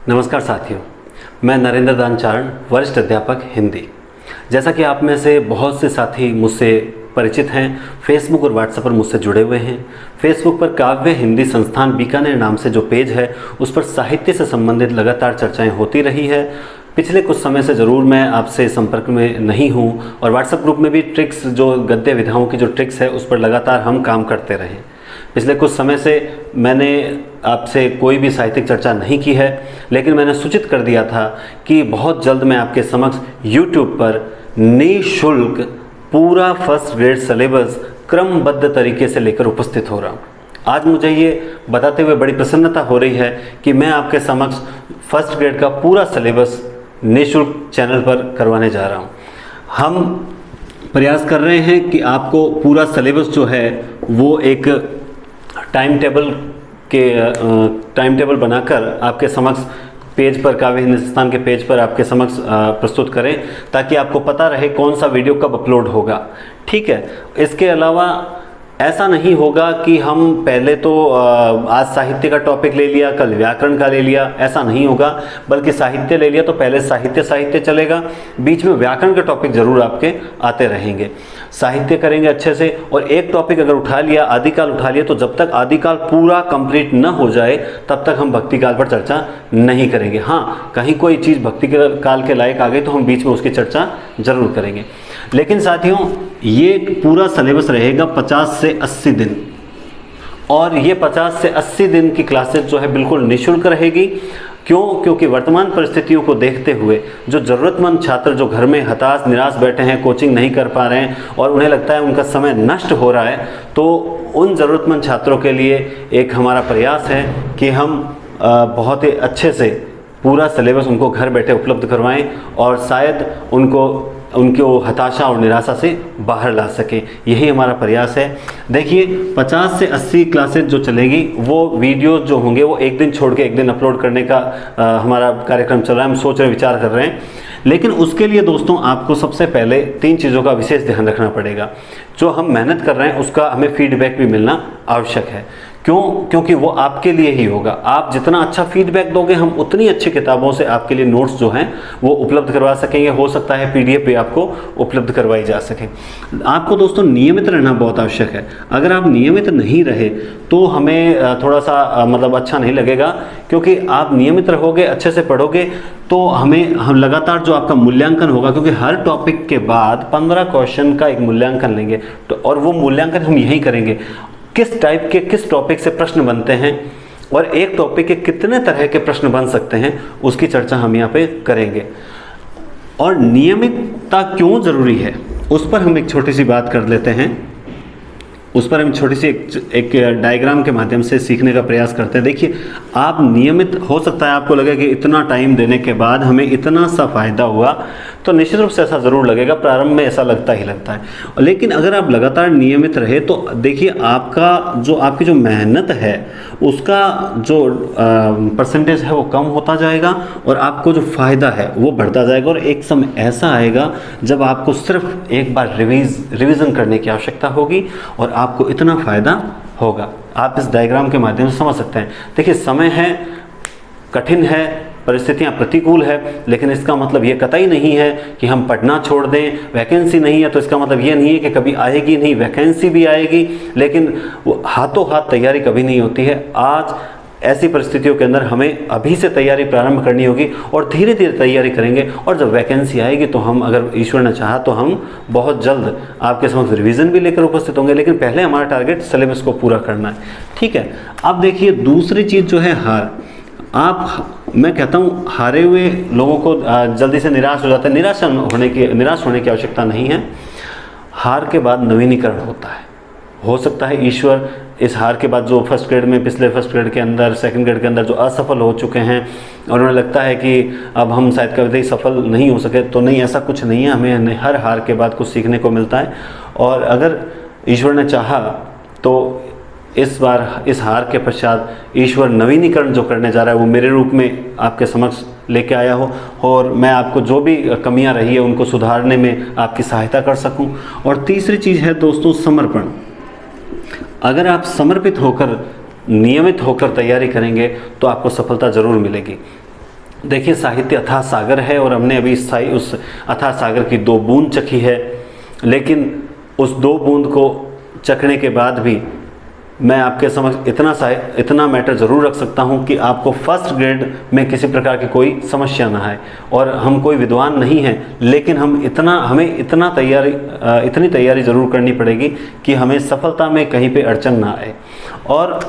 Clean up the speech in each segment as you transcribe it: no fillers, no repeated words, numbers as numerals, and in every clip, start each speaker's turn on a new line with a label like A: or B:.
A: नमस्कार साथियों, मैं नरेंद्र दानचारण, वरिष्ठ अध्यापक हिंदी। जैसा कि आप में से बहुत से साथी मुझसे परिचित हैं, फेसबुक और व्हाट्सएप पर मुझसे जुड़े हुए हैं। फेसबुक पर काव्य हिंदी संस्थान बीकानेर नाम से जो पेज है, उस पर साहित्य से संबंधित लगातार चर्चाएं होती रही है। पिछले कुछ समय से ज़रूर मैं आपसे संपर्क में नहीं हूँ और व्हाट्सएप ग्रुप में भी ट्रिक्स, जो गद्य विधाओं की जो ट्रिक्स है, उस पर लगातार हम काम करते रहे। पिछले कुछ समय से मैंने आपसे कोई भी साहित्यिक चर्चा नहीं की है, लेकिन मैंने सूचित कर दिया था कि बहुत जल्द मैं आपके समक्ष YouTube पर निःशुल्क पूरा फर्स्ट ग्रेड सिलेबस क्रमबद्ध तरीके से लेकर उपस्थित हो रहा हूँ। आज मुझे ये बताते हुए बड़ी प्रसन्नता हो रही है कि मैं आपके समक्ष फर्स्ट ग्रेड का पूरा सिलेबस निःशुल्क चैनल पर करवाने जा रहा हूँ। हम प्रयास कर रहे हैं कि आपको पूरा सिलेबस जो है वो एक टाइम टेबल बनाकर आपके समक्ष पेज पर, काव्य हिंदी संस्थान के पेज पर आपके समक्ष प्रस्तुत करें, ताकि आपको पता रहे कौन सा वीडियो कब अपलोड होगा। ठीक है। इसके अलावा ऐसा नहीं होगा कि हम पहले तो आज साहित्य का टॉपिक ले लिया, कल व्याकरण का ले लिया, ऐसा नहीं होगा। बल्कि साहित्य ले लिया तो पहले साहित्य चलेगा, बीच में व्याकरण के टॉपिक जरूर आपके आते रहेंगे। साहित्य करेंगे अच्छे से, और एक टॉपिक अगर उठा लिया, आदिकाल उठा लिया, तो जब तक आदिकाल पूरा कंप्लीट न हो जाए तब तक हम भक्ति काल पर चर्चा नहीं करेंगे। हाँ, कहीं कोई चीज़ भक्ति काल के लायक आ गई तो हम बीच में उसकी चर्चा जरूर करेंगे। लेकिन साथियों, ये पूरा सिलेबस रहेगा 50 से 80 दिन, और ये 50 से 80 दिन की क्लासेस जो है बिल्कुल निःशुल्क रहेगी। क्यों? क्योंकि वर्तमान परिस्थितियों को देखते हुए जो ज़रूरतमंद छात्र जो घर में हताश निराश बैठे हैं, कोचिंग नहीं कर पा रहे हैं और उन्हें लगता है उनका समय नष्ट हो रहा है, तो उन ज़रूरतमंद छात्रों के लिए एक हमारा प्रयास है कि हम बहुत ही अच्छे से पूरा सिलेबस उनको घर बैठे उपलब्ध करवाएं और शायद उनको हताशा और निराशा से बाहर ला सके। यही हमारा प्रयास है। देखिए, 50 से 80 क्लासेस जो चलेगी, वो वीडियो जो होंगे वो एक दिन छोड़ के एक दिन अपलोड करने का हमारा कार्यक्रम चल रहा है। हम सोच रहे, विचार कर रहे हैं। लेकिन उसके लिए दोस्तों आपको सबसे पहले 3 चीज़ों का विशेष ध्यान रखना पड़ेगा। जो हम मेहनत कर रहे हैं उसका हमें फीडबैक भी मिलना आवश्यक है। क्यों? क्योंकि वो आपके लिए ही होगा। आप जितना अच्छा फीडबैक दोगे, हम उतनी अच्छी किताबों से आपके लिए नोट्स जो हैं वो उपलब्ध करवा सकेंगे। हो सकता है PDF भी आपको उपलब्ध करवाई जा सके। आपको दोस्तों नियमित रहना बहुत आवश्यक है। अगर आप नियमित नहीं रहे तो हमें थोड़ा सा मतलब अच्छा नहीं लगेगा, क्योंकि आप नियमित रहोगे, अच्छे से पढ़ोगे तो हम लगातार जो आपका मूल्यांकन होगा, क्योंकि हर टॉपिक के बाद 15 क्वेश्चन का एक मूल्यांकन लेंगे, तो और वो मूल्यांकन हम यही करेंगे किस टाइप के, किस टॉपिक से प्रश्न बनते हैं और एक टॉपिक के कितने तरह के प्रश्न बन सकते हैं, उसकी चर्चा हम यहाँ पे करेंगे। और नियमितता क्यों जरूरी है उस पर हम एक छोटी सी बात कर लेते हैं। उस पर हम छोटी सी एक डायग्राम के माध्यम से सीखने का प्रयास करते हैं। देखिए, आप नियमित, हो सकता है आपको लगे कि इतना टाइम देने के बाद हमें इतना सा फायदा हुआ, तो निश्चित रूप से ऐसा ज़रूर लगेगा। प्रारंभ में ऐसा लगता ही लगता है। लेकिन अगर आप लगातार नियमित रहे तो देखिए, आपकी जो मेहनत है उसका जो परसेंटेज है वो कम होता जाएगा और आपको जो फ़ायदा है वो बढ़ता जाएगा। और एक समय ऐसा आएगा जब आपको सिर्फ एक बार रिवीजन करने की आवश्यकता होगी और आपको इतना फ़ायदा होगा। आप इस डायग्राम के माध्यम से समझ सकते हैं। देखिए, समय है, कठिन है, परिस्थितियाँ प्रतिकूल है, लेकिन इसका मतलब ये कतई नहीं है कि हम पढ़ना छोड़ दें। वैकेंसी नहीं है तो इसका मतलब ये नहीं है कि कभी आएगी नहीं, वैकेंसी भी आएगी, लेकिन वो हाथों हाथ तैयारी कभी नहीं होती है। आज ऐसी परिस्थितियों के अंदर हमें अभी से तैयारी प्रारंभ करनी होगी और धीरे धीरे तैयारी करेंगे, और जब वैकेंसी आएगी तो हम, अगर ईश्वर ने चाहा, तो हम बहुत जल्द आपके समक्ष रिवीजन भी लेकर उपस्थित होंगे। लेकिन पहले हमारा टारगेट सिलेबस को पूरा करना है। ठीक है। अब देखिए, दूसरी चीज़ जो है हार। मैं कहता हूँ हारे हुए लोगों को जल्दी से निराश हो जाता है। निराश होने की आवश्यकता नहीं है। हार के बाद नवीनीकरण होता है। हो सकता है ईश्वर इस हार के बाद, जो फर्स्ट ग्रेड में, पिछले फर्स्ट ग्रेड के अंदर, सेकंड ग्रेड के अंदर जो असफल हो चुके हैं और उन्हें लगता है कि अब हम शायद कभी सफल नहीं हो सके, तो नहीं, ऐसा कुछ नहीं है। हमें हर हार के बाद कुछ सीखने को मिलता है, और अगर ईश्वर ने चाहा तो इस बार इस हार के पश्चात ईश्वर नवीनीकरण जो करने जा रहा है वो मेरे रूप में आपके समक्ष लेके आया हो, और मैं आपको जो भी कमियां रही है उनको सुधारने में आपकी सहायता कर सकूं। और तीसरी चीज़ है दोस्तों, समर्पण। अगर आप समर्पित होकर, नियमित होकर तैयारी करेंगे तो आपको सफलता ज़रूर मिलेगी। देखिए साहित्य अथाह सागर है और हमने अभी उस अथाह सागर की 2 बूंद चखी है, लेकिन उस 2 बूंद को चखने के बाद भी मैं आपके समक्ष इतना मैटर ज़रूर रख सकता हूं कि आपको फर्स्ट ग्रेड में किसी प्रकार की कोई समस्या ना आए। और हम कोई विद्वान नहीं हैं, लेकिन हमें इतनी तैयारी ज़रूर करनी पड़ेगी कि हमें सफलता में कहीं पे अड़चन ना आए। और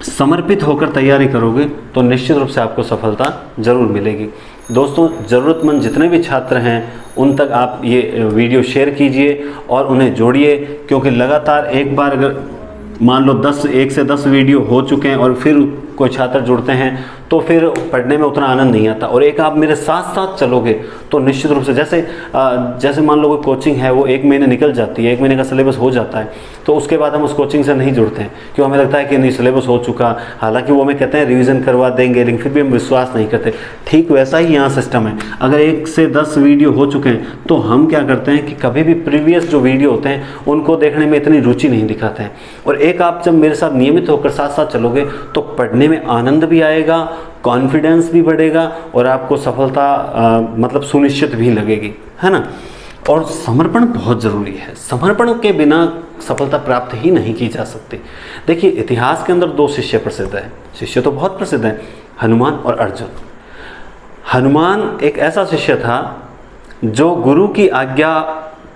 A: समर्पित होकर तैयारी करोगे तो निश्चित रूप से आपको सफलता ज़रूर मिलेगी। दोस्तों, ज़रूरतमंद जितने भी छात्र हैं उन तक आप ये वीडियो शेयर कीजिए और उन्हें जोड़िए, क्योंकि लगातार एक बार अगर मान लो 1 से 10 वीडियो हो चुके हैं और फिर कोई छात्र जुड़ते हैं तो फिर पढ़ने में उतना आनंद नहीं आता। और एक आप मेरे साथ साथ चलोगे तो निश्चित रूप से जैसे मान लो कोई कोचिंग है, वो 1 महीने निकल जाती है, 1 महीने का सिलेबस हो जाता है, तो उसके बाद हम उस कोचिंग से नहीं जुड़ते हैं, क्यों? हमें लगता है कि नहीं सिलेबस हो चुका, हालांकि वो हमें कहते हैं रिवीजन करवा देंगे, लेकिन फिर भी हम विश्वास नहीं करते। ठीक वैसा ही यहाँ सिस्टम है। अगर 1 से 10 वीडियो हो चुके हैं तो हम क्या करते हैं कि कभी भी प्रीवियस जो वीडियो होते हैं उनको देखने में इतनी रुचि नहीं दिखाते हैं। और एक आप जब मेरे साथ नियमित होकर साथ साथ चलोगे तो पढ़ने में आनंद भी आएगा, कॉन्फिडेंस भी बढ़ेगा और आपको सफलता मतलब सुनिश्चित भी लगेगी, है ना। और समर्पण बहुत ज़रूरी है। समर्पण के बिना सफलता प्राप्त ही नहीं की जा सकती। देखिए, इतिहास के अंदर 2 शिष्य प्रसिद्ध हैं। शिष्य तो बहुत प्रसिद्ध हैं, हनुमान और अर्जुन। हनुमान एक ऐसा शिष्य था जो गुरु की आज्ञा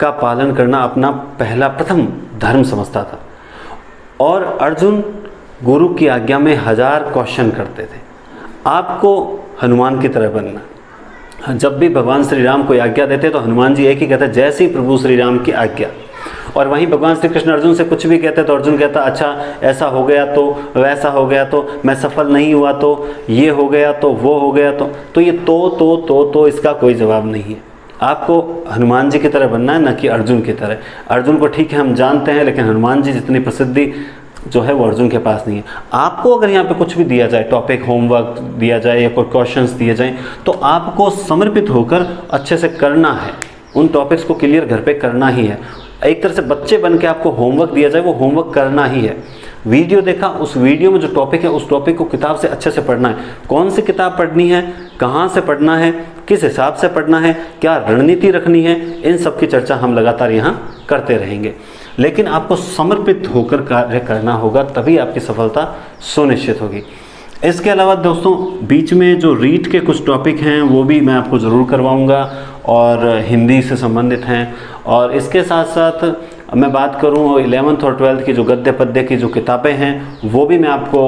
A: का पालन करना अपना प्रथम धर्म समझता था, और अर्जुन गुरु की आज्ञा में 1000 क्वेश्चन करते थे। आपको हनुमान की तरह बनना। जब भी भगवान श्री राम को आज्ञा देते तो हनुमान जी एक ही कहते, जैसे प्रभु श्री राम की आज्ञा। और वहीं भगवान श्री कृष्ण अर्जुन से कुछ भी कहते तो अर्जुन कहता, अच्छा ऐसा हो गया तो, वैसा हो गया तो, मैं सफल नहीं हुआ तो, ये हो गया तो, वो हो गया तो ये तो इसका कोई जवाब नहीं है। आपको हनुमान जी की तरह बनना है, न कि अर्जुन की तरह। अर्जुन को ठीक है हम जानते हैं, लेकिन हनुमान जी जितनी प्रसिद्धि जो है वो अर्जुन के पास नहीं है। आपको अगर यहाँ पे कुछ भी दिया जाए, टॉपिक होमवर्क दिया जाए या कोई क्वेश्चंस दिए जाएं, तो आपको समर्पित होकर अच्छे से करना है। उन टॉपिक्स को क्लियर घर पे करना ही है। एक तरह से बच्चे बन के आपको होमवर्क दिया जाए, वो होमवर्क करना ही है। वीडियो देखा, उस वीडियो में जो टॉपिक है उस टॉपिक को किताब से अच्छे से पढ़ना है। कौन सी किताब पढ़नी है, कहाँ से पढ़ना है, किस हिसाब से पढ़ना है, क्या रणनीति रखनी है, इन सब की चर्चा हम लगातार यहाँ करते रहेंगे। लेकिन आपको समर्पित होकर कार्य करना होगा, तभी आपकी सफलता सुनिश्चित होगी। इसके अलावा दोस्तों, बीच में जो रीड के कुछ टॉपिक हैं वो भी मैं आपको ज़रूर करवाऊंगा और हिंदी से संबंधित हैं। और इसके साथ साथ मैं बात करूं 11th और 12th की जो गद्य पद्य की जो किताबें हैं वो भी मैं आपको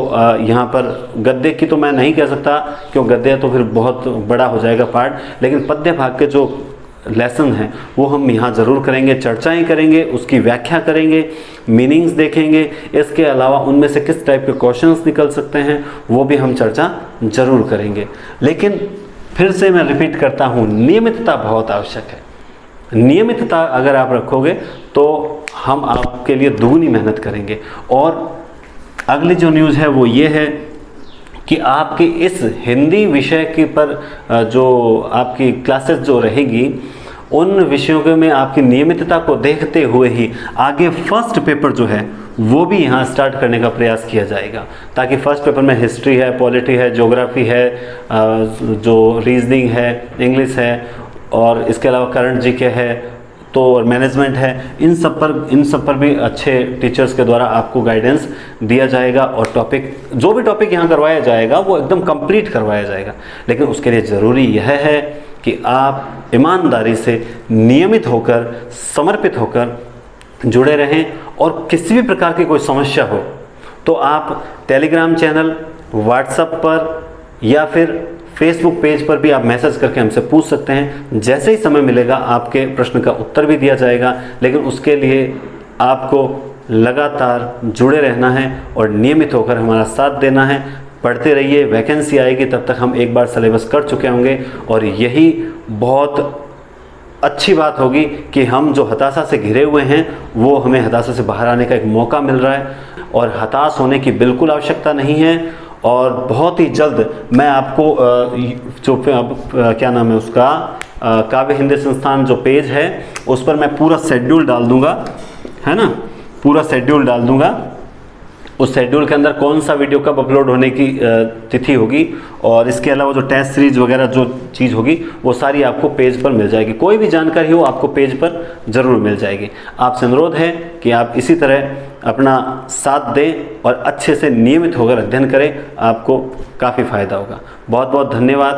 A: यहाँ पर, गद्य की तो मैं नहीं कह सकता क्यों गद्य तो फिर बहुत बड़ा हो जाएगा पार्ट, लेकिन पद्य भाग के जो लेसन है वो हम यहाँ ज़रूर करेंगे, चर्चाएं करेंगे, उसकी व्याख्या करेंगे, मीनिंग्स देखेंगे। इसके अलावा उनमें से किस टाइप के क्वेश्चंस निकल सकते हैं वो भी हम चर्चा ज़रूर करेंगे। लेकिन फिर से मैं रिपीट करता हूँ, नियमितता बहुत आवश्यक है। नियमितता अगर आप रखोगे तो हम आपके लिए दुगनी मेहनत करेंगे। और अगली जो न्यूज़ है वो ये है कि आपकी इस हिंदी विषय के पर जो आपकी क्लासेस जो रहेगी, उन विषयों के में आपकी नियमितता को देखते हुए ही आगे फर्स्ट पेपर जो है वो भी यहाँ स्टार्ट करने का प्रयास किया जाएगा, ताकि फर्स्ट पेपर में हिस्ट्री है, पॉलिटी है, ज्योग्राफी है, जो रीजनिंग है, इंग्लिश है, और इसके अलावा करंट जीके है, तो मैनेजमेंट है, इन सब पर भी अच्छे टीचर्स के द्वारा आपको गाइडेंस दिया जाएगा। और जो भी टॉपिक यहाँ करवाया जाएगा वो एकदम कंप्लीट करवाया जाएगा। लेकिन उसके लिए ज़रूरी यह है कि आप ईमानदारी से, नियमित होकर, समर्पित होकर जुड़े रहें। और किसी भी प्रकार की कोई समस्या हो तो आप टेलीग्राम चैनल, व्हाट्सएप पर या फिर फेसबुक पेज पर भी आप मैसेज करके हमसे पूछ सकते हैं। जैसे ही समय मिलेगा आपके प्रश्न का उत्तर भी दिया जाएगा। लेकिन उसके लिए आपको लगातार जुड़े रहना है और नियमित होकर हमारा साथ देना है। पढ़ते रहिए, वैकेंसी आएगी तब तक हम एक बार सिलेबस कर चुके होंगे, और यही बहुत अच्छी बात होगी कि हम जो हताशा से घिरे हुए हैं वो हमें हताशा से बाहर आने का एक मौका मिल रहा है। और हताश होने की बिल्कुल आवश्यकता नहीं है। और बहुत ही जल्द मैं आपको जो क्या नाम है उसका, काव्य हिंदी संस्थान जो पेज है उस पर मैं पूरा शेड्यूल डाल दूंगा, है ना, पूरा शेड्यूल डाल दूंगा। उस शेड्यूल के अंदर कौन सा वीडियो कब अपलोड होने की तिथि होगी, और इसके अलावा जो टेस्ट सीरीज वगैरह जो चीज़ होगी वो सारी आपको पेज पर मिल जाएगी। कोई भी जानकारी हो आपको पेज पर ज़रूर मिल जाएगी। आपसे अनुरोध है कि आप इसी तरह अपना साथ दें और अच्छे से नियमित होकर अध्ययन करें, आपको काफ़ी फ़ायदा होगा। बहुत बहुत धन्यवाद।